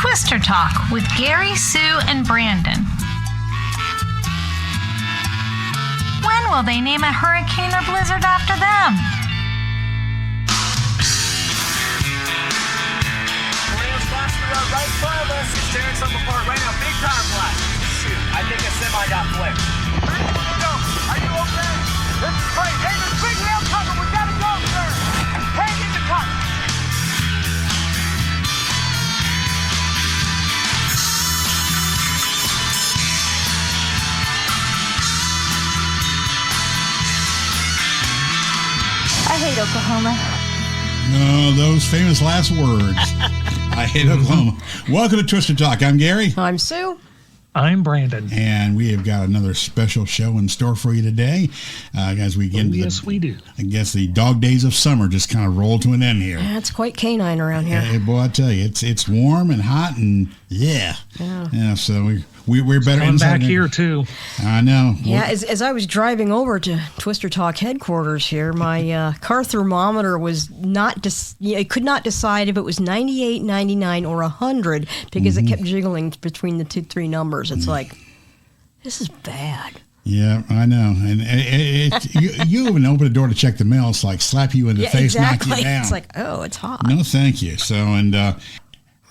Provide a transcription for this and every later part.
Twister Talk with Gary, Sue, and Brandon. When will they name a hurricane or blizzard after them? Right in front of us is tearing something apart right now. Big tire flash. Shoot, I think a semi got flipped. Are you okay? This is great. Hey, there's big rail cover. We gotta go, sir. Hang in the car. I hate Oklahoma. Oh, those famous last words. I hate Oklahoma. Welcome to Twister Talk. I'm Gary. I'm Sue. I'm Brandon. And we have got another special show in store for you today. As we get yes, we do. I guess the dog days of summer just kind of roll to an end here. Yeah, it's quite canine around here. Hey, boy, I tell you, it's warm and hot and yeah. So we're better Come inside back here too. I know. Yeah, as I was driving over to Twister Talk headquarters here, my car thermometer was it could not decide if it was 98, 99, or 100 because it kept jiggling between the three numbers. It's like, this is bad. Yeah, I know. And you even open the door to check the mail. It's like slap you in the face, exactly. knock you down. It's like, oh, it's hot. No, thank you. So, and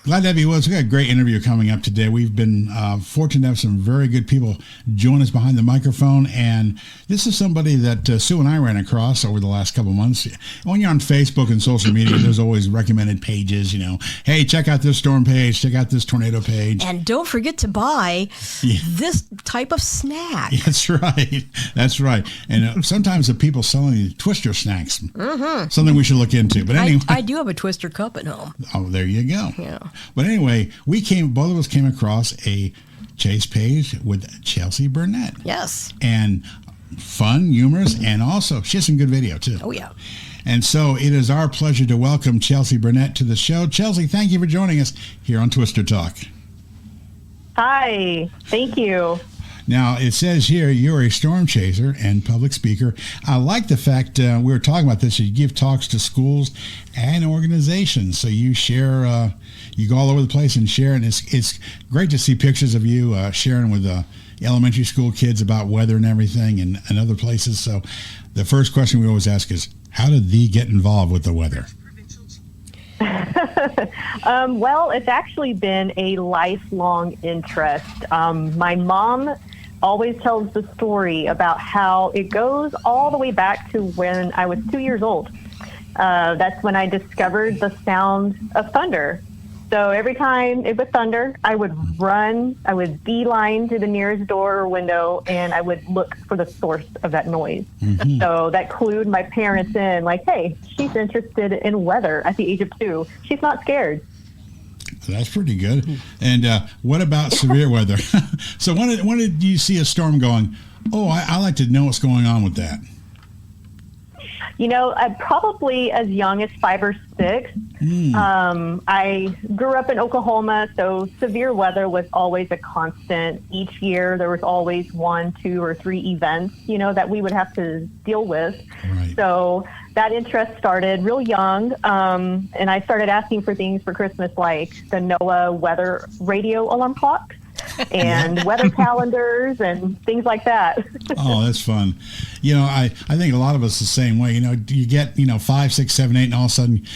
glad to have you with us. We got a great interview coming up today. We've been fortunate to have some very good people join us behind the microphone. And this is somebody that Sue and I ran across over the last couple of months. When you're on Facebook and social media, there's always recommended pages, hey, check out this storm page, check out this tornado page. And don't forget to buy this type of snack. That's right. That's right. And sometimes the people selling Twister snacks, something we should look into. But anyway. I do have a Twister cup at home. Oh, there you go. Yeah. But anyway, both of us came across a chase page with Chelsea Burnett. Yes. And fun, humorous, and also she has some good video too. Oh, yeah. And so it is our pleasure to welcome Chelsea Burnett to the show. Chelsea, thank you for joining us here on Twister Talk. Hi, thank you. Now, it says here you're a storm chaser and public speaker. I like the fact we were talking about this. You give talks to schools and organizations. So you share, you go all over the place and share. And it's great to see pictures of you sharing with elementary school kids about weather and everything and other places. So the first question we always ask is, how did thee get involved with the weather? Well, it's actually been a lifelong interest. My mom always tells the story about how it goes all the way back to when I was 2 years old. That's when I discovered the sound of thunder. So every time it would thunder, I would beeline to the nearest door or window, and I would look for the source of that noise. Mm-hmm. So that clued my parents in, like, hey, she's interested in weather at the age of 2. She's not scared. That's pretty good. And what about severe weather? So when did you see a storm going, I like to know what's going on with that? Probably as young as 5 or 6. I grew up in Oklahoma, so severe weather was always a constant. Each year there was always 1, 2, or 3 events, that we would have to deal with. Right. So that interest started real young, and I started asking for things for Christmas like the NOAA weather radio alarm clocks and weather calendars and things like that. Oh, that's fun. I think a lot of us the same way. You get 5, 6, 7, 8, and all of a sudden,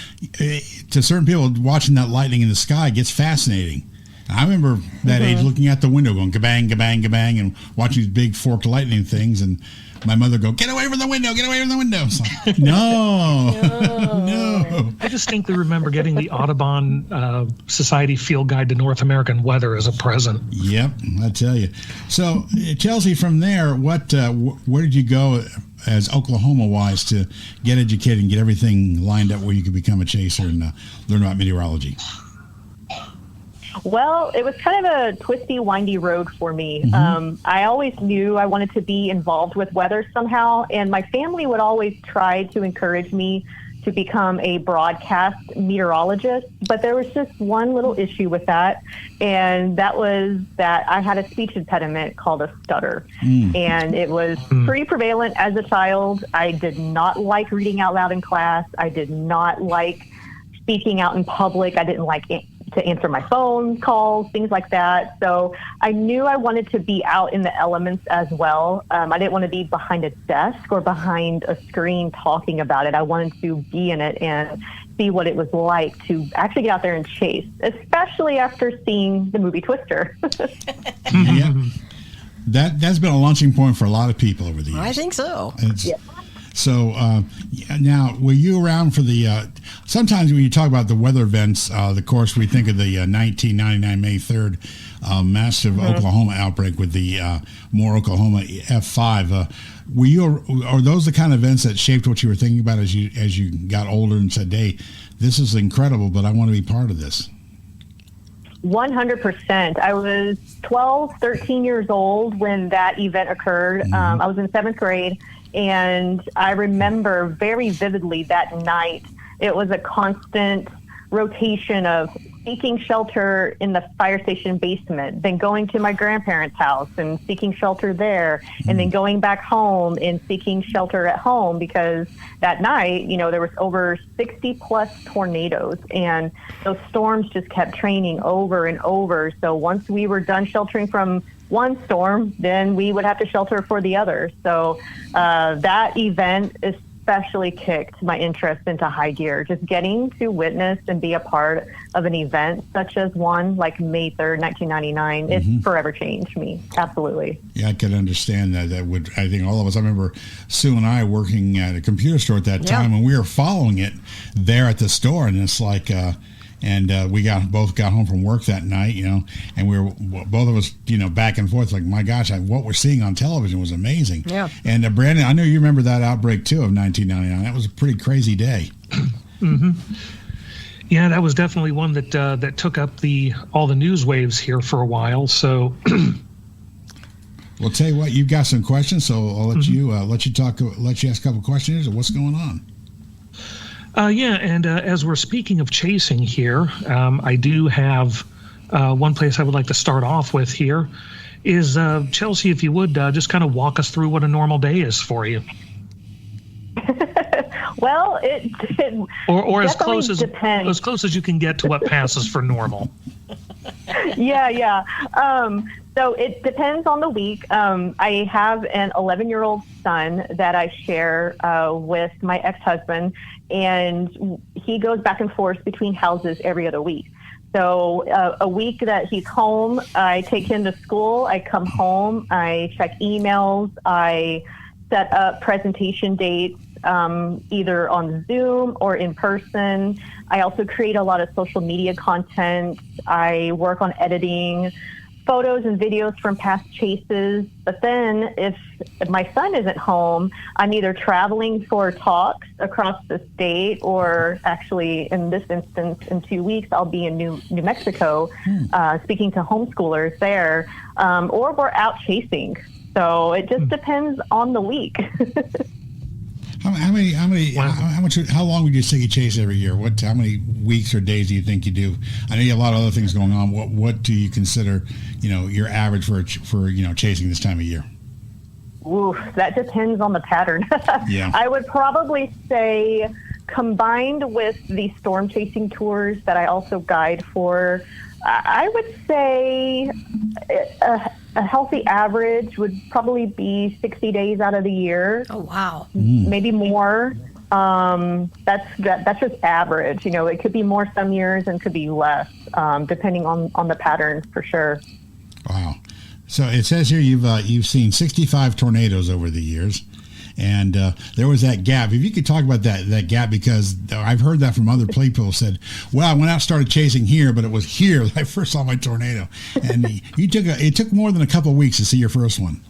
to certain people, watching that lightning in the sky gets fascinating. I remember that age looking out the window going kabang, kabang, kabang, and watching these big forked lightning things, and my mother go, get away from the window, get away from the window. It's like, no. I distinctly remember getting the Audubon Society Field Guide to North American Weather as a present. Yep, I tell you. So, Chelsea, from there, where did you go as Oklahoma-wise to get educated and get everything lined up where you could become a chaser and learn about meteorology? Well, it was kind of a twisty, windy road for me. Mm-hmm. I always knew I wanted to be involved with weather somehow, and my family would always try to encourage me to become a broadcast meteorologist, but there was just one little issue with that, and that was that I had a speech impediment called a stutter, and it was pretty prevalent as a child. I did not like reading out loud in class. I did not like speaking out in public. I didn't like to answer my phone calls, things like that. So I knew I wanted to be out in the elements as well. I didn't want to be behind a desk or behind a screen talking about it. I wanted to be in it and see what it was like to actually get out there and chase, especially after seeing the movie Twister. Yeah. That's been a launching point for a lot of people over the years. I think so. Yeah. So now, were you around for the? Sometimes when you talk about the weather events, of course, we think of the 1999 May 3rd massive Oklahoma outbreak with the Moore, Oklahoma F5. Were you? Are those the kind of events that shaped what you were thinking about as you got older and said, "Hey, this is incredible, but I want to be part of this"? 100%. I was 12, 13 years old when that event occurred. I was in 7th grade. And I remember very vividly that night, it was a constant rotation of seeking shelter in the fire station basement, then going to my grandparents' house and seeking shelter there, and then going back home and seeking shelter at home, because that night, there was over 60 plus tornadoes, and those storms just kept training over and over. So once we were done sheltering from one storm, then we would have to shelter for the other. So that event especially kicked my interest into high gear. Just getting to witness and be a part of an event such as one like May 3rd, 1999, it forever changed me. Absolutely. Yeah, I could understand that. That would, I think all of us, I remember Sue and I working at a computer store at that time, and we were following it there at the store, and it's like, and we both got home from work that night, and we were both of us, back and forth, like, my gosh, what we're seeing on television was amazing. Yeah. And Brandon, I know you remember that outbreak too of 1999. That was a pretty crazy day. Yeah, that was definitely one that took up all the news waves here for a while. So, well, tell you what, you've got some questions, so I'll let you let you ask a couple questions of what's going on. Yeah, and as we're speaking of chasing here, I do have one place I would like to start off with here is, Chelsea, if you would just kind of walk us through what a normal day is for you. Well, or as close as you can get to what passes for normal. Yeah. So it depends on the week. I have an 11-year-old son that I share with my ex-husband, and he goes back and forth between houses every other week. So a week that he's home, I take him to school, I come home, I check emails, I set up presentation dates, either on Zoom or in person. I also create a lot of social media content. I work on editing photos and videos from past chases. But then if my son isn't home, I'm either traveling for talks across the state, or actually in this instance, in 2 weeks, I'll be in New Mexico speaking to homeschoolers there, or we're out chasing. So it just depends on the week. How long would you say you chase every year? How many weeks or days do you think you do? I know you have a lot of other things going on. What do you consider, your average for chasing this time of year? Ooh, that depends on the pattern. Yeah. I would probably say, combined with the storm chasing tours that I also guide for, I would say a healthy average would probably be 60 days out of the year. Oh, wow. Maybe more. That's just average. It could be more some years and could be less, depending on the pattern for sure. Wow. So it says here you've seen 65 tornadoes over the years. And there was that gap. If you could talk about that gap, because I've heard that from other people who said, well, I went out and started chasing here, but it was here that I first saw my tornado. And it took more than a couple of weeks to see your first one.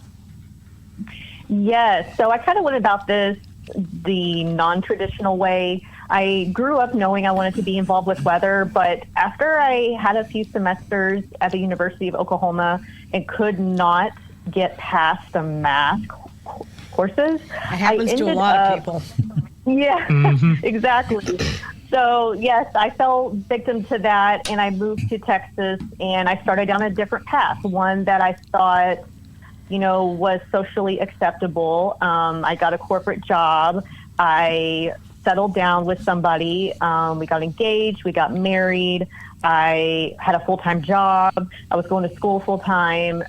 Yes. So I kind of went about this the non-traditional way. I grew up knowing I wanted to be involved with weather, but after I had a few semesters at the University of Oklahoma and could not get past the math courses. It happens to a lot of people. Yeah, exactly. So, yes, I fell victim to that, and I moved to Texas, and I started down a different path, one that I thought, was socially acceptable. I got a corporate job. I settled down with somebody. We got engaged. We got married. I had a full-time job. I was going to school full-time.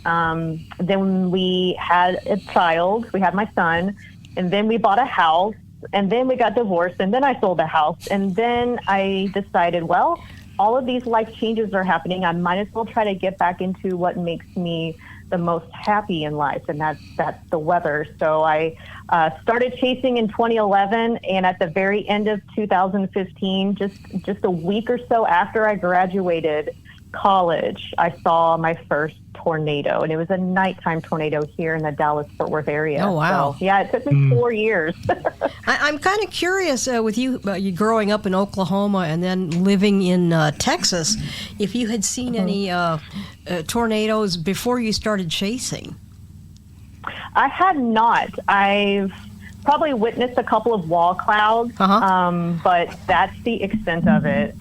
Then we had a child. We had my son. And then we bought a house. And then we got divorced. And then I sold the house. And then I decided, well, all of these life changes are happening. I might as well try to get back into what makes me the most happy in life, and that's the weather. So I started chasing in 2011, and at the very end of 2015, just a week or so after I graduated college, I saw my first tornado, and it was a nighttime tornado here in the Dallas-Fort Worth area. Oh, wow. So, yeah, it took me 4 years. I'm kind of curious with you growing up in Oklahoma and then living in Texas, if you had seen any tornadoes before you started chasing. I had not. I've probably witnessed a couple of wall clouds, but that's the extent of it.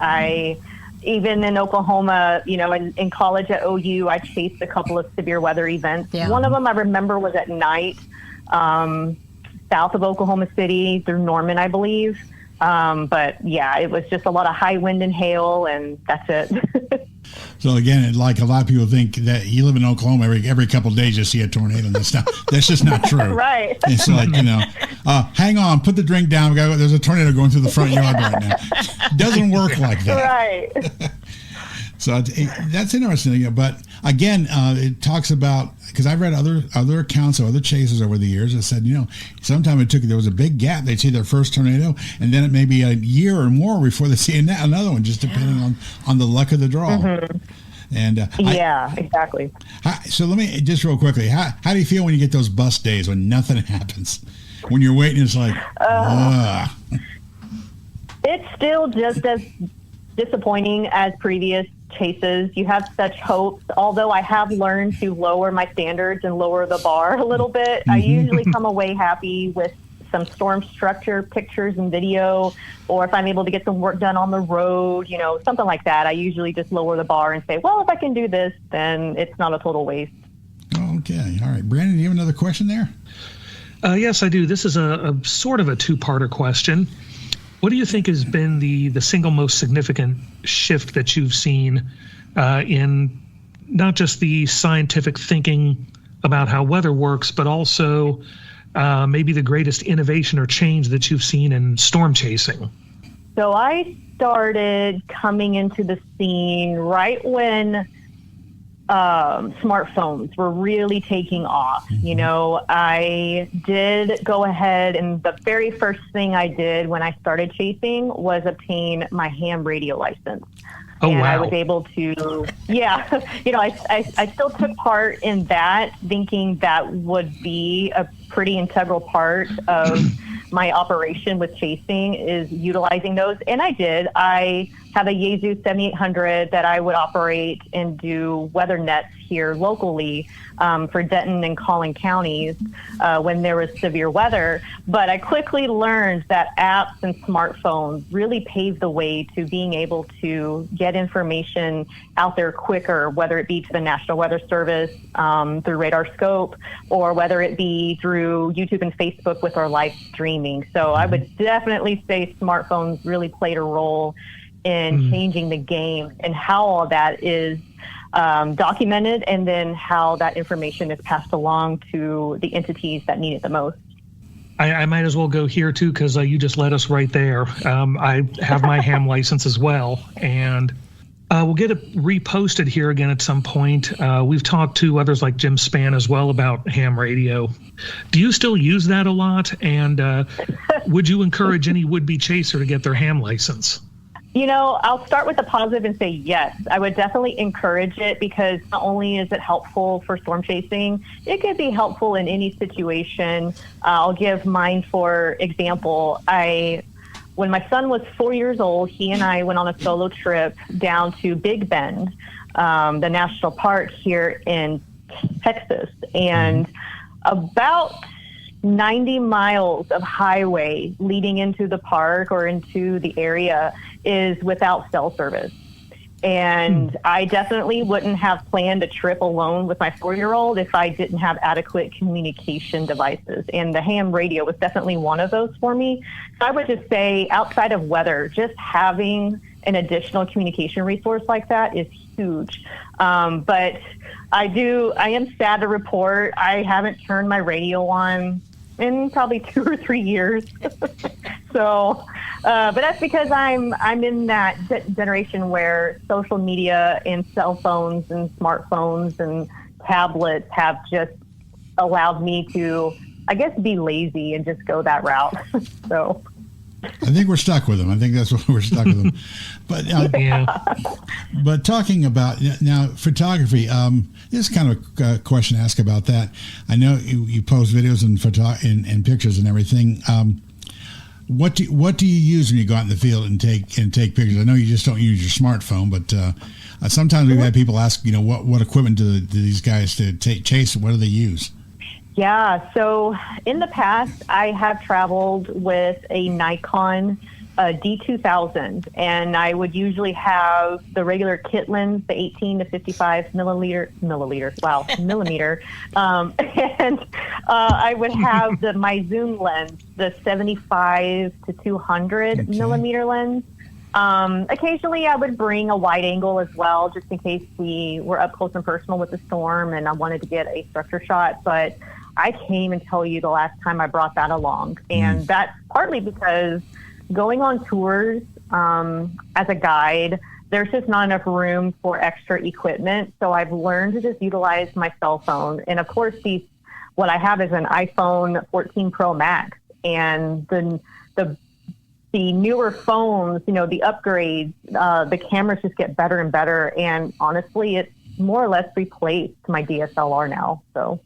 Even in Oklahoma, in college at OU, I chased a couple of severe weather events. Yeah. One of them I remember was at night, south of Oklahoma City through Norman, I believe. But yeah, it was just a lot of high wind and hail, and that's it. So again, like a lot of people think that you live in Oklahoma, every couple of days you see a tornado. That's just not true. Right. It's like, hang on, put the drink down. There's a tornado going through the front yard right now. It doesn't work like that. Right. So that's interesting. But again, it talks about, because I've read other accounts of other chases over the years that said, sometimes there was a big gap. They'd see their first tornado, and then it may be a year or more before they see another one, just depending on the luck of the draw. Mm-hmm. And exactly. So let me just real quickly, how do you feel when you get those bust days when nothing happens? When you're waiting, it's like, It's still just as disappointing as previous chases. You have such hopes, although I have learned to lower my standards and lower the bar a little bit. Mm-hmm. I usually come away happy with some storm structure pictures and video, or if I'm able to get some work done on the road, something like that. I usually just lower the bar and say, well, if I can do this, then it's not a total waste. Okay. All right. Brandon, do you have another question there? Yes, I do. This is a sort of a two-parter question. What do you think has been the single most significant shift that you've seen in not just the scientific thinking about how weather works, but also maybe the greatest innovation or change that you've seen in storm chasing? So I started coming into the scene right when smartphones were really taking off. I did go ahead, and the very first thing I did when I started chasing was obtain my ham radio license. Oh, and wow. I was able to, I still took part in that, thinking that would be a pretty integral part of my operation with chasing, is utilizing those. And I did. I have a Yaesu 7800 that I would operate and do weather nets here locally for Denton and Collin counties when there was severe weather. But I quickly learned that apps and smartphones really paved the way to being able to get information out there quicker, whether it be to the National Weather Service through Radar Scope, or whether it be through YouTube and Facebook with our live streaming. So I would definitely say smartphones really played a role in changing the game and how all that is documented, and then how that information is passed along to the entities that need it the most. I might as well go here too, because you just led us right there. I have my ham license as well, and we'll get it reposted here again at some point. We've talked to others like Jim Spann as well about ham radio. Do you still use that a lot? And would you encourage any would-be chaser to get their ham license? I'll start with the positive and say yes. I would definitely encourage it, because not only is it helpful for storm chasing, it could be helpful in any situation. I'll give mine for example. When my son was 4 years old, he and I went on a solo trip down to Big Bend, the national park here in Texas, and about 90 miles of highway leading into the park or into the area is without cell service. And I definitely wouldn't have planned a trip alone with my 4-year-old if I didn't have adequate communication devices. And the ham radio was definitely one of those for me. So I would just say, outside of weather, just having an additional communication resource like that is huge. But I am sad to report I haven't turned my radio on in probably 2 or 3 years. So, but that's because I'm in that generation where social media and cell phones and smartphones and tablets have just allowed me to, I guess, be lazy and just go that route. So I think we're stuck with them. I think that's what we're stuck with them. But but talking about now photography, this is kind of a question to ask about that. I know you post videos and pictures and everything. What do you use when you go out in the field and take pictures? I know you just don't use your smartphone, but sometimes we've had people ask, what equipment do these guys to chase? What do they use? Yeah, so in the past, I have traveled with a Nikon D2000, and I would usually have the regular kit lens, the 18 to 55 millimeter, and I would have my zoom lens, the 75 to 200 millimeter lens. Occasionally I would bring a wide angle as well, just in case we were up close and personal with the storm and I wanted to get a structure shot. But I can't even tell you the last time I brought that along. And that's partly because going on tours as a guide, there's just not enough room for extra equipment. So I've learned to just utilize my cell phone. And of course, what I have is an iPhone 14 Pro Max. And the newer phones, the upgrades, the cameras just get better and better. And honestly, it's more or less replaced my DSLR now. So.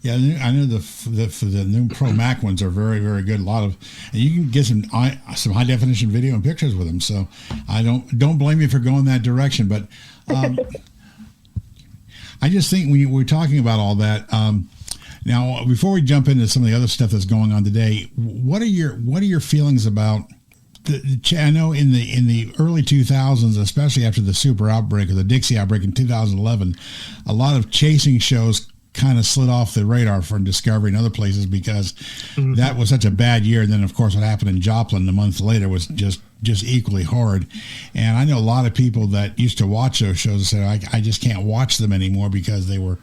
Yeah, I know the new Pro Mac ones are very, very good. And you can get some high definition video and pictures with them. So I don't blame you for going that direction. But I just think when we're talking about all that. Now, before we jump into some of the other stuff that's going on today, what are your feelings about? I know in the early 2000s, especially after the super outbreak or the Dixie outbreak in 2011, a lot of chasing shows kind of slid off the radar from Discovery and other places because that was such a bad year. And then, of course, what happened in Joplin a month later was just equally horrid. And I know a lot of people that used to watch those shows said, I just can't watch them anymore because they're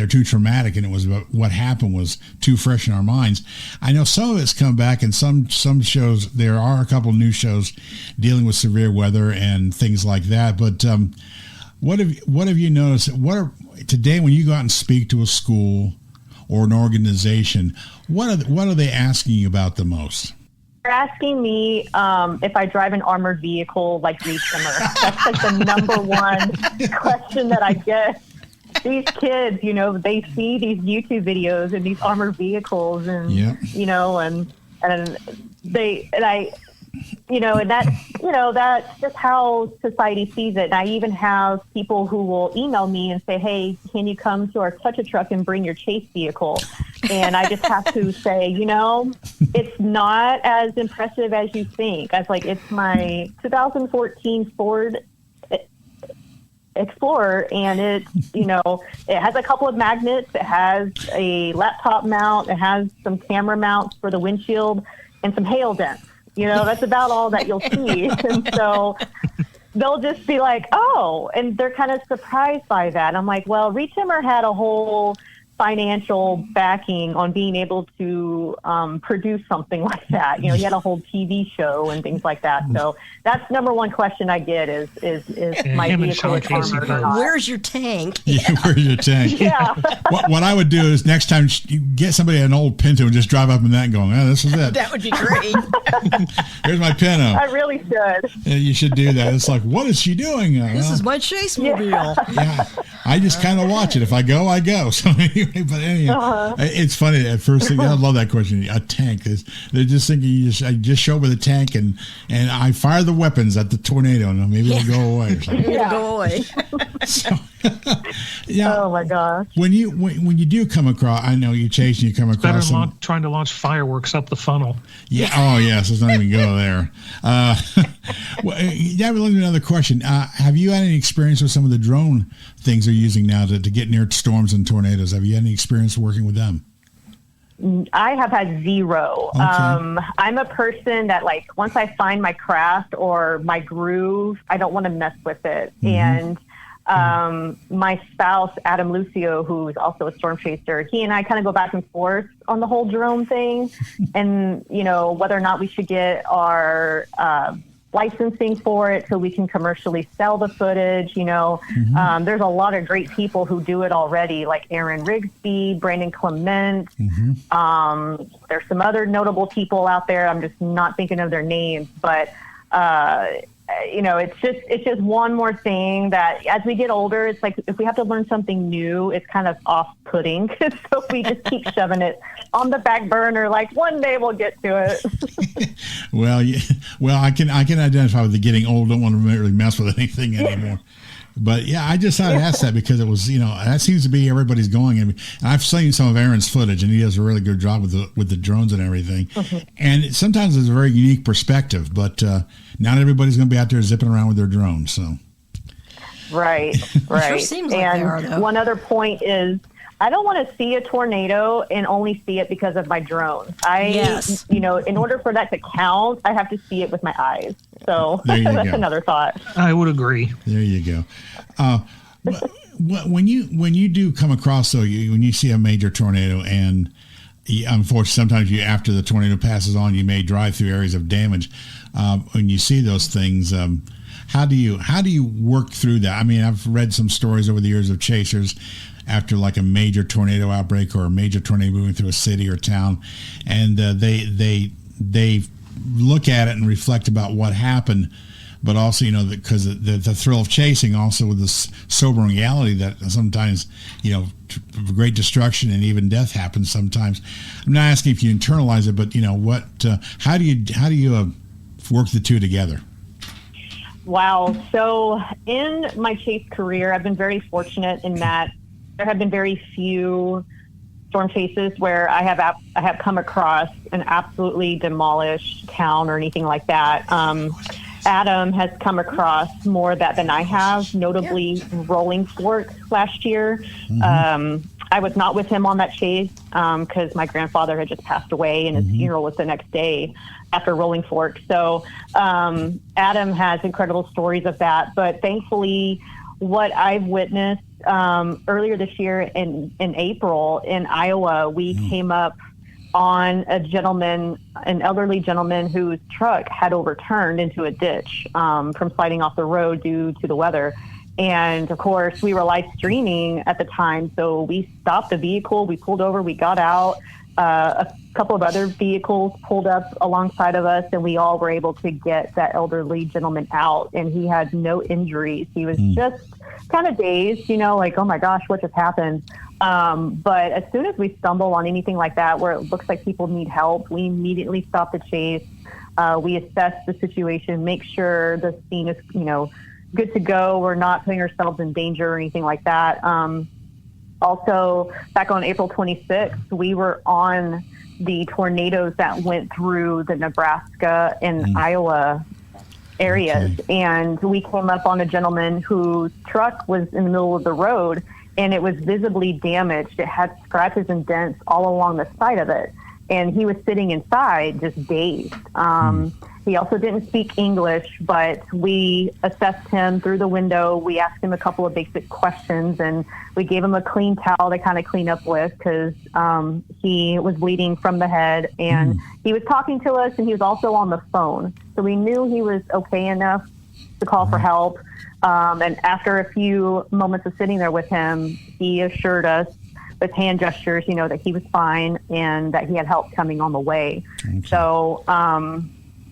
too traumatic, and it was what happened was too fresh in our minds. I know some of it's come back, and some shows, there are a couple new shows dealing with severe weather and things like that. But what have you noticed? Today, when you go out and speak to a school or an organization, what are they asking you about the most? They're asking me if I drive an armored vehicle like Reed Timmer. That's like the number one question that I get. These kids, they see these YouTube videos and these armored vehicles, and that's just how society sees it. And I even have people who will email me and say, "Hey, can you come to our touch-a-truck and bring your chase vehicle?" And I just have to say, it's not as impressive as you think. I was like, it's my 2014 Ford Explorer, and it has a couple of magnets, it has a laptop mount, it has some camera mounts for the windshield, and some hail dents. That's about all that you'll see. And so they'll just be like, oh, and they're kind of surprised by that. I'm like, well, Reed Timmer had a whole financial backing on being able to produce something like that. He had a whole TV show and things like that. So that's number one question I get is my vehicle is armored or not. Where's your tank? Yeah, where's your tank? Yeah. What I would do is next time you get somebody an old Pinto and just drive up in that and go, oh, this is it. That would be great. Here's my Pinto. I really should. Yeah, you should do that. It's like, what is she doing? This is my chase mobile. Yeah. I just kind of watch it. If I go, I go. So but anyhow, it's funny. At first, I love that question. A tank. They're just thinking I just show up with a tank and I fire the weapons at the tornado and maybe it'll go away. It'll go away. So, yeah. Oh my gosh. When you do come across, I know you chase and you come across. Better trying to launch fireworks up the funnel. Yeah. Oh yes. Let's not even go there. Well, that leads me to another question. Have you had any experience with some of the drone things they're using now to get near storms and tornadoes? Have you had any experience working with them? I have had zero. Okay. I'm a person that, like, once I find my craft or my groove, I don't want to mess with it. And my spouse, Adam Lucio, who's also a storm chaser, he and I kind of go back and forth on the whole drone thing and, you know, whether or not we should get our licensing for it so we can commercially sell the footage. You know, there's a lot of great people who do it already, like Aaron Rigsby, Brandon Clement. There's some other notable people out there. I'm just not thinking of their names, but you know, it's just one more thing that as we get older, it's like if we have to learn something new, it's kind of off-putting. So we just keep shoving it on the back burner, like one day we'll get to it. Well, I can identify with the getting old. Don't want to really mess with anything anymore. But yeah, I just thought I'd ask that because it was, you know, that seems to be everybody's going. And I've seen some of Aaron's footage, and he does a really good job with the drones and everything. And sometimes it's a very unique perspective, but not everybody's going to be out there zipping around with their drones. So, right. Sure seems like and they are, though. one other point is, I don't want to see a tornado and only see it because of my drone. You know, in order for that to count, I have to see it with my eyes. So that's another thought. I would agree. There you go. When you do come across, though, when you see a major tornado, and unfortunately, sometimes after the tornado passes on, you may drive through areas of damage. When you see those things, how do you work through that? I mean, I've read some stories over the years of chasers after like a major tornado outbreak or a major tornado moving through a city or town, and they look at it and reflect about what happened, but also, you know, because the thrill of chasing, also with this sobering reality that sometimes, you know, great destruction and even death happens sometimes. I'm not asking if you internalize it, but you know what? How do you work the two together? Wow. So in my chase career, I've been very fortunate in that there have been very few storm chases where I have come across an absolutely demolished town or anything like that. Adam has come across more of that than I have, notably Rolling Fork last year. I was not with him on that chase because my grandfather had just passed away and his funeral was the next day after Rolling Fork. So Adam has incredible stories of that. But thankfully, what I've witnessed earlier this year in April in Iowa, we came up on an elderly gentleman whose truck had overturned into a ditch from sliding off the road due to the weather. And of course, we were live streaming at the time, so we stopped the vehicle, we pulled over, we got out. A couple of other vehicles pulled up alongside of us, and we all were able to get that elderly gentleman out, and he had no injuries. He was just kind of dazed, you know, like, oh my gosh, what just happened? But as soon as we stumble on anything like that where it looks like people need help, we immediately stop the chase. We assess the situation, make sure the scene is, you know, good to go. We're not putting ourselves in danger or anything like that. Also, back on April 26th, we were on the tornadoes that went through the Nebraska and Iowa areas. And we came up on a gentleman whose truck was in the middle of the road, and it was visibly damaged. It had scratches and dents all along the side of it. And he was sitting inside, just dazed. He also didn't speak English, but we assessed him through the window. We asked him a couple of basic questions, and we gave him a clean towel to kind of clean up with because he was bleeding from the head. And he was talking to us, and he was also on the phone. So we knew he was okay enough to call for help. And after a few moments of sitting there with him, he assured us with hand gestures, you know, that he was fine and that he had help coming on the way. So,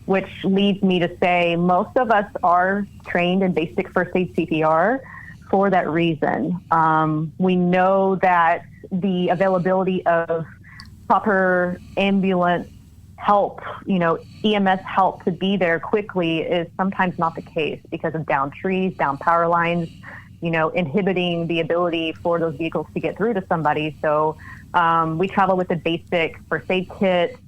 which leads me to say most of us are trained in basic first aid CPR for that reason. We know that the availability of proper ambulance help, you know, EMS help to be there quickly is sometimes not the case because of downed trees, down power lines, you know, inhibiting the ability for those vehicles to get through to somebody. So we travel with a basic first aid kit.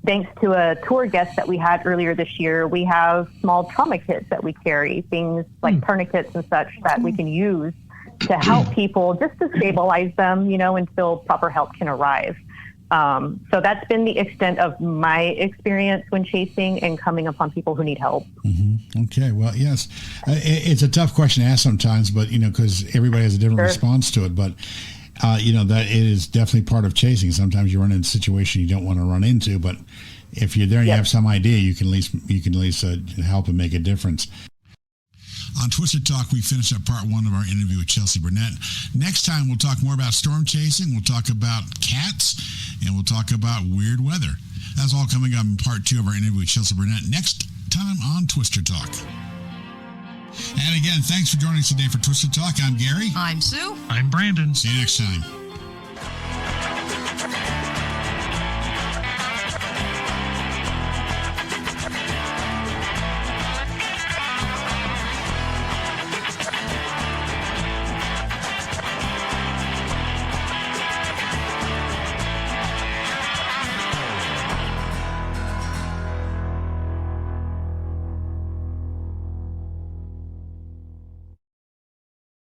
Thanks to a tour guest that we had earlier this year, we have small trauma kits that we carry, things like tourniquets and such that we can use to help people just to stabilize them, you know, until proper help can arrive. So that's been the extent of my experience when chasing and coming upon people who need help. Mm-hmm. Okay, well, yes, it's a tough question to ask sometimes, but because everybody has a different response to it. But that it is definitely part of chasing. Sometimes you run into a situation you don't want to run into, but if you're there and you have some idea, you can at least help and make a difference. On Twisted Talk, we finished up part 1 of our interview with Chelsea Burnett. Next time, we'll talk more about storm chasing, we'll talk about cats, and we'll talk about weird weather. That's all coming up in part 2 of our interview with Chelsea Burnett next time on Twisted Talk. And again, thanks for joining us today for Twisted Talk. I'm Gary. I'm Sue. I'm Brandon. See you next time.